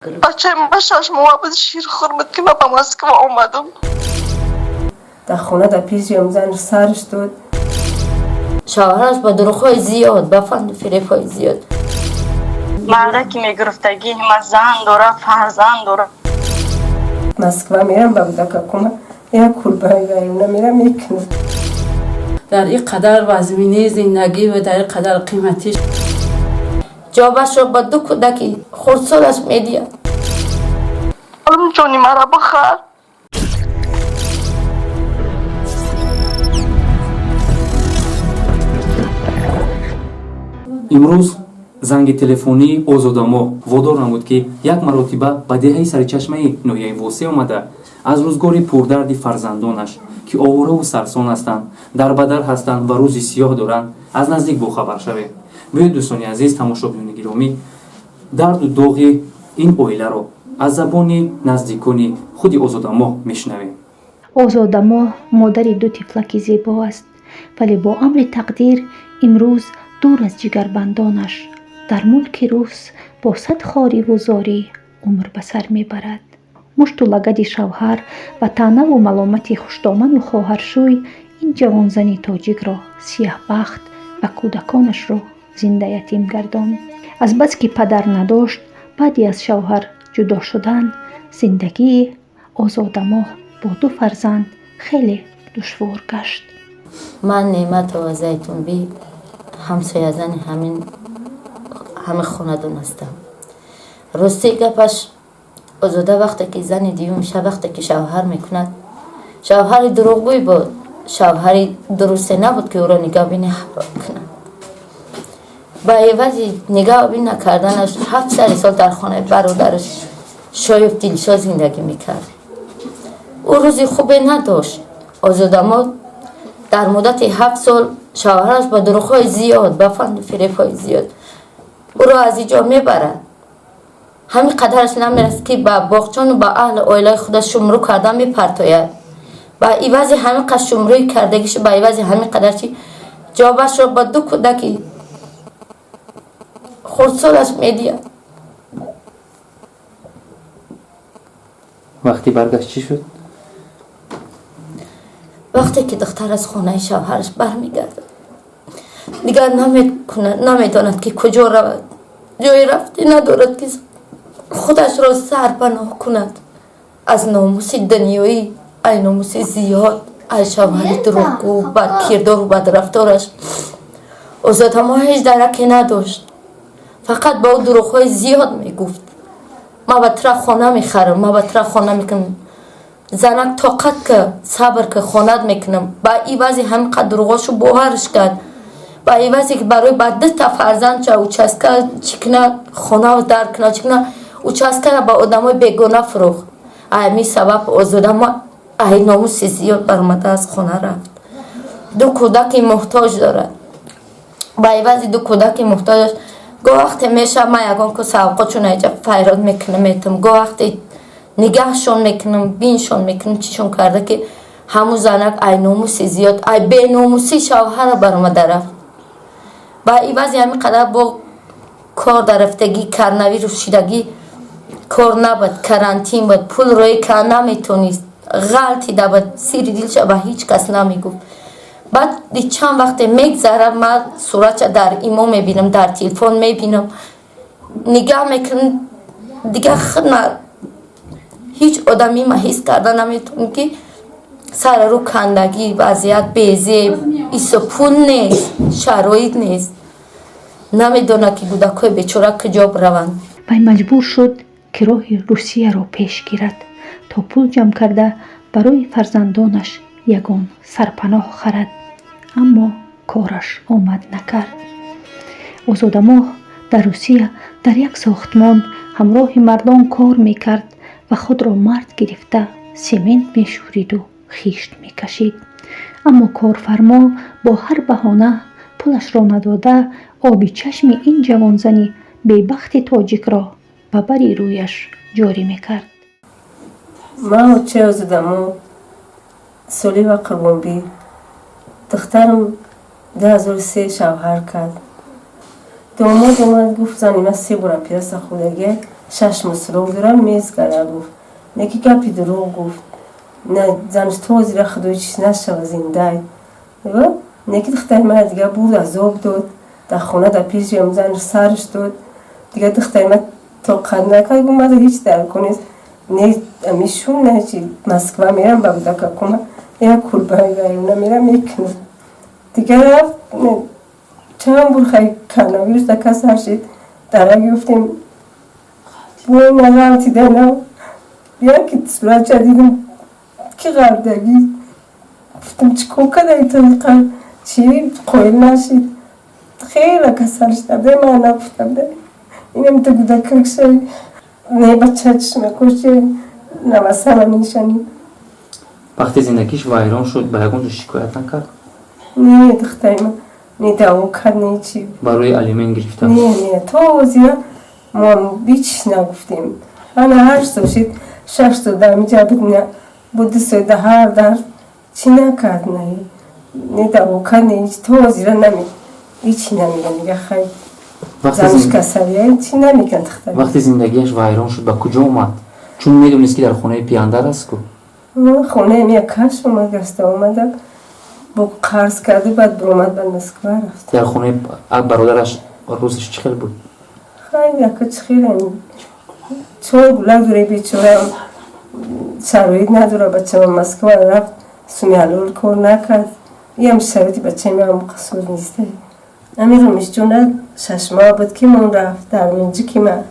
بچه من 6 ماه بود شیر خورد که من به مسکو آمدم. در خونه در پیشم زن سرش داد. شوهرش با دروغ‌های زیاد، با فند و فریب‌های زیاد. مرده که میگرفتگی همه زن داره، فرزند داره. مسکو میرم با کمک یک کلبه گایم نمیرم میکنم. در این قدر وزمینه زندگی و در این قدر قیمتیش جوابش را با 2 کودکی خردسالش میدید. حالم جانی مرا بخیر. امروز زنگ تلفنی озодамо водор намуд ки як маротиба ба деҳаи сарчашмаи ноҳияи восеъ омада аз рӯзгори пурдарди фарзандонаш ки овораву сарсон ҳастанд, дарбадар ҳастанд ва рӯзи сиёҳ доранд, аз наздик бохабар шавем. биёед дӯстони азиз, тамошобиёни гиромӣ, дарду доғи ин оиларо аз забони наздикони худи озодамо мешунавем. озодамо модари 2 тифлаки зебо аст, вале бо амри тақдир имрӯз дур аз ҷигарбандонаш дар мулки рус бо 100 хориву зорӣ умр ба сар мебарад. мушту лагади шавҳар ва таънаву маломати хуштоману хоҳаршӯй ин ҷавонзани тоҷикро сиёҳбахт ва кӯдаконашро зинда ятим гардонд. азбаски падар надошт, баъди аз шавҳар ҷудо шудан зиндагии озодамо бо 2 фарзанд хеле душвор гашт. من نعمتова зайтунбӣ ҳамсоязани ҳамин хонадон ҳастам. ростии гапаш, озода вақте ки зани дуюм мешавад, вақте ки шавҳар мекунад, шавҳари дурӯғгӯй буд, шавҳари дурусе набуд ки ӯро нигоҳбинӣ кунад. ба эвази нигоҳбинӣ накарданаш 7 сол дар хонаи бародараш шоиб дилшод зиндагӣ мекард. ӯ рӯзи хубе надошт. озодамо дар муддати 7 сол шавҳараш ба дурӯғҳои зиёд, ба фанду фиребҳои зиёд ӯро аз иҷо мебарад. ҳамин қадараш намерасад ки ба боғчону ба аҳли оилаи худаш шумрӯ кардан мепартояд. ба ивази ҳамин қадр шумрӯи кардагишу ба ивази ҳамин қадар чи ҷавобашро ба 2 кӯдаки хурдсолаш медиҳад. вақти баргашт чӣ шуд? вақте ки духтар аз хонаи шавҳараш бармегардад, дигар намедонад ки куҷо равад. ҷои рафтӣ надорад ки худашро сарпаноҳ кунад аз номуси дунёӣ, ай номуси зиёд, ай шавҳари дурӯғгӯ, бадкирдору бадрафтораш. озодамо ҳеҷ дараке надошт, фақат ба ӯ дурӯғҳои зиёд мегуфт. ман ба тура хона мехарам, ман ба тура хона мекунам. занак тоқат ка сабр ка хонат мекунам. ба ивази ҳамин қадр дурӯғошу боварш кард. ба ивазе ки барои ба 2 фарзандша участка чӣ кунад, хонаро дар кунад, чӣ кунад, участкаро ба одамои бегона фурӯхт. ҳамин сабаб озодамо ай номуси зиёд баромада аз хона рафт. 2 кӯдаки муҳтоҷ дорад. ба ивази 2 кӯдаки муҳтоҷаш гоҳ вақте мешавад ман ягон кӯса авқотшон аҷа файрод мекунам метам, гоҳ вақте нигаҳшон мекунам, биншон мекунам, чишон карда ки ҳамун занак ай номуси зиёд, ай беномусӣ шавҳара баромада рафт. ба ивази ҳамин қадар бо кор дарафтагӣ, карнавӣ рӯшидагӣ, кор набуд, карантин буд, пул рӯи кар наметонист, ғалти дабуд, сири дилша ба ҳеҷ кас намегуфт. баъди чанд вақте мегзарад, ман суратша дар имо мебинам, дар телефон мебинам, нигаҳ мекунам, дигар ҳеҷ одамӣ ма ҳис карда наметонам ки сарарӯ кандагӣ, вазъият безеб, исо пул нест, шароит нест, намедонад ки кӯдакҳои бечора куҷо раванд. вай маҷбур шуд ки роҳи русияро пеш гирад, то пул ҷамъ карда барои фарзандонаш ягон сарпаноҳ харад. аммо кораш омад накард. озодамо дар русия дар як сохтмон ҳамроҳи мардон кор мекард ва худро мард гирифта семент мешӯриду хишт мекашид. аммо корфармо бо ҳар баҳона пулашро надода оби чашми ин ҷавонзани бебахти тоҷикро ба бари рӯяш ҷорӣ мекард. ман очи озодамо соли ва қурбонбӣ духтарам 2003 шавҳар кард. домод омад гуфт зани ман 3 бора пираса худагӣ شش سروق دارم میز کرده گفت نکی گپی دروغ گفت نه زنش توزی را خدوی چیز نشد زنده و نکی دختر من دیگه بود عذاب داد در خونه در پیش هم زنش سرش داد دیگه دختر من طاقت نکرد اومد هیچ در کنید نه میشون نه چی مسکو میرم با بودک کنم یا کلبه گایم نمیرم میکنم دیگه رفت چند بور خیلی کناویرش در کس هرشید درگه گفتیم بوی نرمتی دنم بیا که صورت جدیدم که غردگی گفتم چی کوکه دایی طریقا چی قویل نشید خیلی کسرش دبده من نگفتم ده اینم تو گودکک شد نه بچه چشمه کشی نوسته من نیشنی وقتی زندگیش ویران شد به یکون شکایت نکرد؟ نه دختری من نه دعوا کرد نه چی برای الیمن گرفتن؟ نه تو زیاد ما بیچ نگفتیم انا هر سوشید شش تو در میجا بود سویده هر در چی نکرد نه دعوا کرد نه تو زیاد نمی هیچی نمیگه میگه خیلی زنش کسریه چی نمیگن دختری وقتی زندگیش ویران شد به کجا اومد؟ چون میدونست که در خونه پیاندر است کو؟ خونه میگه کش اومد گسته اومده با قرض کرده بعد برومد به مسکو رفت در خونه برادرش روزش چی خیلی بود؟ خیلی یکه چی خیلی چون بلند دوره بیچوره شرایط نداره بچه من مسکو رفت سومیالول کار نکرد یه هم شرایطی بچه من هم قصور نیسته امیر رومیش جونه 6 ماه بود که من رفت در منجی که من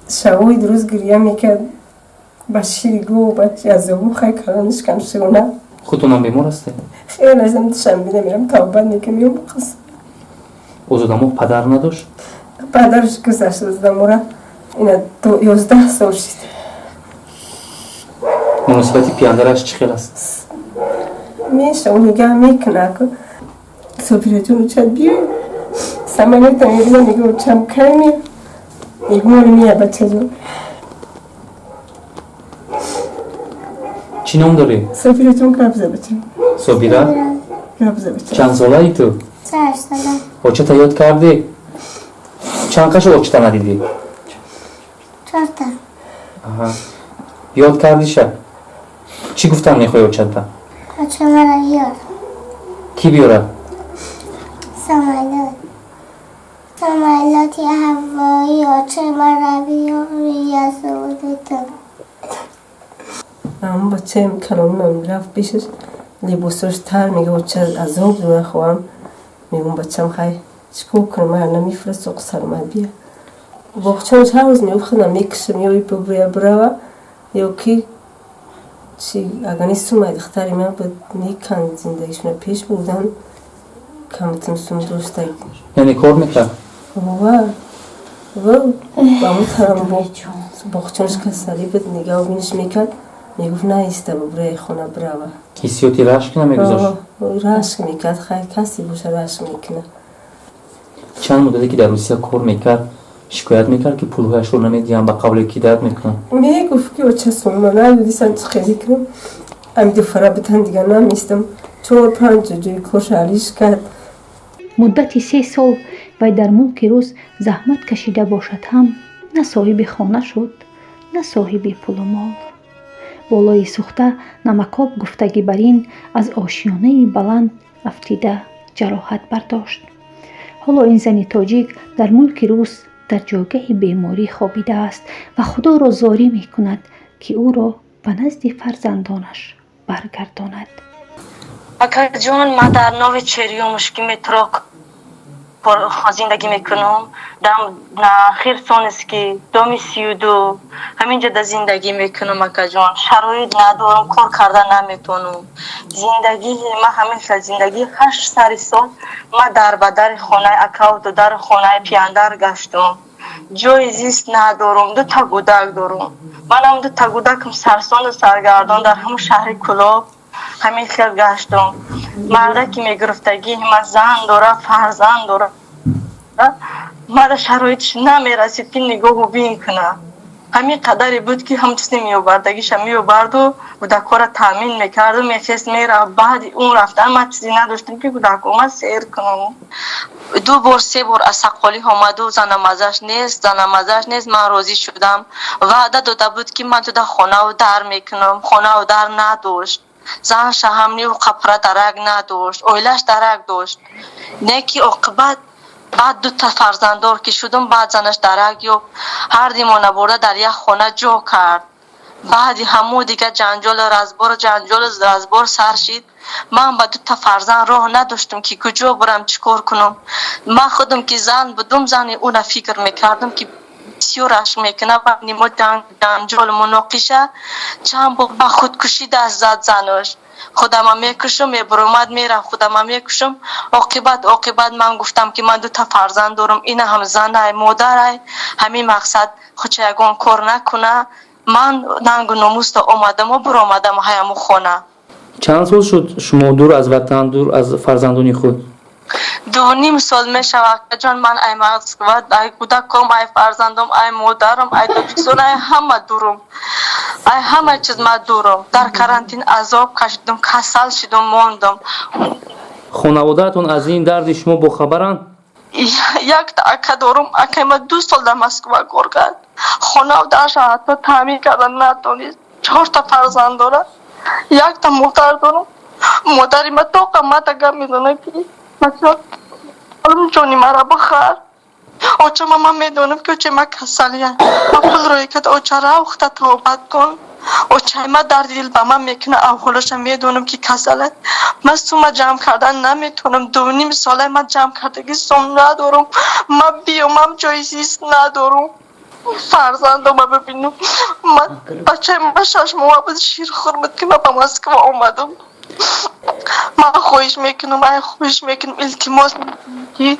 شبای روز گریه میکرد با شیرگو و بچه از او خیلی کلانش کم شونه خودتونم بیمار هسته؟ خیلی ازم شنبیده میرم تابت میکم میام بقصد اوزادامو پدر نداشت؟ پدرش گذشت اوزادامو اینا 11 سال شد مناسبتی پیاندرش چی خیلی است؟ میشه اون نگاه میکنه که سوپیره جونو چند بیایی سمانه تا میگه میگه چم کمی میگه مولی میه بچه جون چی نام داری؟ سوپیره جون گربزه بچه صابیره؟ گربزه بچه چند ساله ای تو؟ 4 ساله اوچه تا یاد کردی؟ چند قش اوچه تا ندیدی؟ 4 تا آها. یاد کردی شه؟ چی گفتن میخوای اوچه تا؟ بچه مرا بیار کی بیاره؟ سمایلاتی هوایی بچه مرا بیار یا سودتا اما بچه کلانی من میرفت پیشش لباسش تر میگه بچه عذاب دونه خواهم میگم بچه خیلی چکو کنم من نمیفرست و قصر اومد بیا باقچه هر روز میفخدم میکشم یا ببریا برا یا کی چی اگر نیستم دختری من بود میکن زندگیشون پیش بودن کمتون سوم دوسته یعنی کار میکرد؟ و با مطمئن باقچهش کسری بود نگاه و بینش میکرد میگفت نه ایسته ببرای خونه براوه حسیاتی رشک نمیگذاشت؟ رشک میکرد خیلی کسی باشه رشک میکنه چند مدتی که در روسیه کار میکرد شکایت میکرد که پولهایش رو نمیدیم به قبل کی درد میکنن میگفت که بچه سلمانه دیدیسن چه خیلی کنم امی دو فرا بتن دیگه نمیستم 4-5 جوی کش علیش کرد مدتی 3 سال وی در ملک روز زحمت کشیده باشد هم نه صاحب خانه شد نه صاحب پول و مال بالای سوخته نمکاب گفتگی بر این از آشیانه بلند افتیده جراحت برداشت حالا این زن تاجیک در ملک روس در جایگاه بیماری خوابیده است و خدا را زاری می کند که او را به نزد فرزندانش برگرداند. اکر جان ما در نوع چریومش که مترو زندگی میکنم دم خیر سونست که 2032 همینجا در زندگی میکنم اکر جان شرایط ندارم کار کردن نمیتونم زندگی ما همیشه زندگی 8 سال ما در بدر خانه اکاوت و در خانه پیاندر گشتم جای زیست ندارم 2 تا گودک دارم منم 2 تا گودکم سرسان و سرگردان در همون شهر کلاب همین خیل گشتم مرده که میگرفتگی همه زن داره فرزند داره مرد شرایطش نمیرسید که نگاه و بین کنه همین قدری بود که همچنین میوبردگیش میوبرد و گودکا را تامین میکرد و میخست میره بعد اون رفتن ما چیزی نداشتیم که گودکا ما سیر کنم 2 بار 3 بار از سقالی آمد و زنمازش نیست. من راضی شدم. وعده داده بود که من تو در خانه و در میکنم. خانه و در نداشت. زنش همنی و قپره درک نداشت. اویلش درک داشت. نیکی عاقبت بعد 2 تا فرزنددار که شدم، بعد زنش درک و هر دیمانه برده در یک خانه جا کرد. بعد همو دیگه جنجال رزبار سر شد. من با 2 تا فرزند راه نداشتم که کجا برم چیکار کنم. من خودم که زن بودم، زن اون فکر میکردم که بسیارش میکنه و نیمه جنجال مناقشه چند بار با خودکشی دست زد زنش. خودم میکشم میبرمد میرم خودم میکشم. عاقبت من گفتم که من 2 تا فرزند دارم، این هم زن مادر همین مقصد خودش یگان کار نکنه. من ننگ و ناموس تا اومدم و برآمدم همو خانه. چند سال شد شما دور از وطن، دور از فرزندان خود؟ 2.5 سال میشود که جان من ای مقصد ای کودکم ای فرزندم ای مادرم ای دوستان ای همه دورم، ای همه چیز من دورم. در کرانتین عذاب کشیدم، کسل شدم، ماندم. خانواده‌تون از این درد شما باخبرند؟ یک تا اکا دارم. اکا من 2 سال در مسکو کار کرد. خانواده‌اش حتی تعمیر کردن نتونست. 4 تا فرزند داره. یک تا مادر دارم. مادری من تو قمت اگر میدونه که مثلا جانی مرا بخیر. اوچه من میدونم که اوچه من کسلیم. من پول روی کد اوچه را اختا توبت کن. اوچه من در دل به من میکنه اولش میدونم که کسله. من سوم جمع کردن نمیتونم. 2.5 ساله من جمع کردگی سوم ندارم. من بیومم جای زیست ندارم. فرزندم ببینم. من بچه من 6 ماه بود شیر خورمد که من به مسکو آمدم. من خواهش میکنم التماس که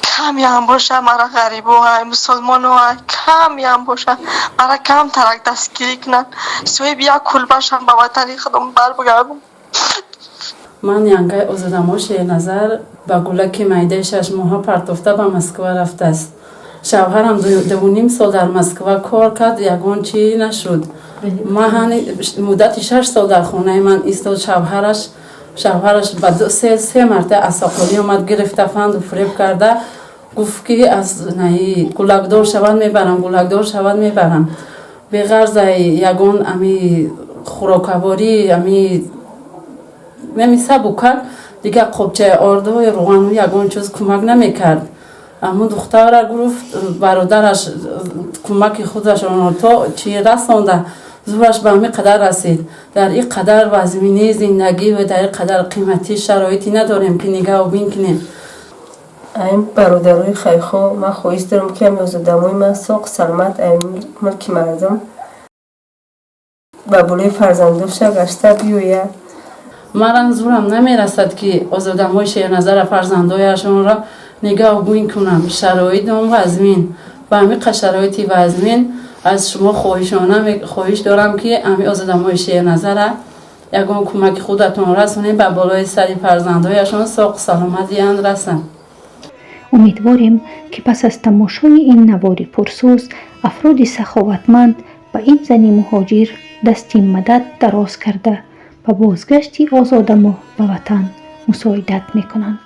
کمی هم باشه مرا غریب های مسلمان های کمی هم باشه مرا کم ترک دستگیری کنن سوی بیا کل باشم به وطنی خودم بر بگردم. من ینگای ازادمو شیرنظر با گولک میده 6 ماه پرتفته به مسکو رفته است. شوهرم 2.5 سال در مسکو کار کرد، یگان چی نشد. من مدت 6 سال در خونه من ایستاد. شوهرش با 3 مرتبه از ساقالی اومد گرفته فند و فریب کرده. گفت که از گلگدار شود میبرم. به غرض یگان امی خوراکواری امی سبو کرد. دیگه قبچه آرده و روغن یگان چیز کمک نمیکرد. اما دختر گفت برادرش کمک خودش تا چی رسانده. زورش به همین قدر رسید. در این قدر وزمینه زندگی و در این قدر قیمتی شرایطی نداریم که نگاه بین کنیم. این برادرای خیخو من خواهش دارم که آزادمای من ساق سلامت این ملک مردم و بلوی فرزندوش گشته بیوید. من زورم نمیرسد که آزادمای شیرنظر فرزندایشون را نگاه بین کنم. شرایط اون وزمین و همین شرایطی وزمین از شما خواهش دارم که امی آزادمای شیرنظر یگان کمک خودتون رسونید به بالای سر فرزندایشون ساق سلامتی رسن. امیدواریم که پس از تماشای این نوار پرسوز افراد سخاوتمند به این زن مهاجر دستی مدد دراز کرده و بازگشتی آزادمو به وطن مساعدت میکنند.